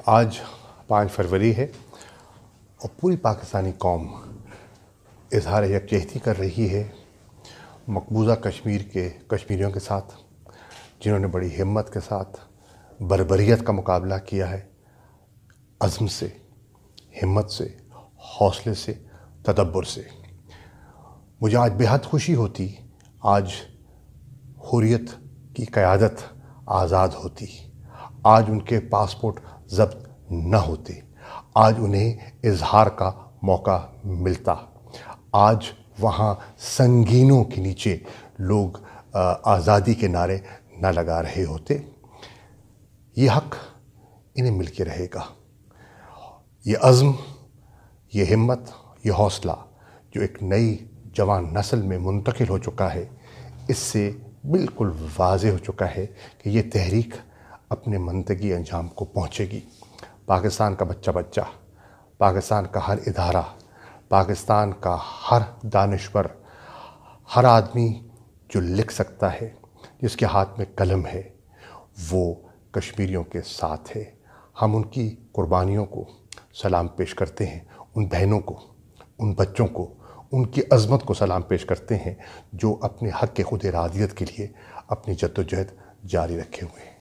آج 5 فروری ہے اور پوری پاکستانی قوم اظہار یکجہتی کر رہی ہے مقبوضہ کشمیر کے کشمیریوں کے ساتھ، جنہوں نے بڑی ہمت کے ساتھ بربریت کا مقابلہ کیا ہے، عزم سے، ہمت سے، حوصلے سے، تدبر سے۔ مجھے آج بہت خوشی ہوتی، آج حریت کی قیادت آزاد ہوتی، آج ان کے پاسپورٹ ضبط نہ ہوتے، آج انہیں اظہار کا موقع ملتا، آج وہاں سنگینوں کے نیچے لوگ آزادی کے نعرے نہ لگا رہے ہوتے۔ یہ حق انہیں مل کے رہے گا۔ یہ عزم، یہ ہمت، یہ حوصلہ جو ایک نئی جوان نسل میں منتقل ہو چکا ہے، اس سے بالکل واضح ہو چکا ہے کہ یہ تحریک اپنے منطقی انجام کو پہنچے گی۔ پاکستان کا بچہ بچہ، پاکستان کا ہر ادارہ، پاکستان کا ہر دانشور، ہر آدمی جو لکھ سکتا ہے، جس کے ہاتھ میں قلم ہے، وہ کشمیریوں کے ساتھ ہے۔ ہم ان کی قربانیوں کو سلام پیش کرتے ہیں، ان بہنوں کو، ان بچوں کو، ان کی عظمت کو سلام پیش کرتے ہیں جو اپنے حق کے خود ارادیت کے لیے اپنی جدوجہد جاری رکھے ہوئے ہیں۔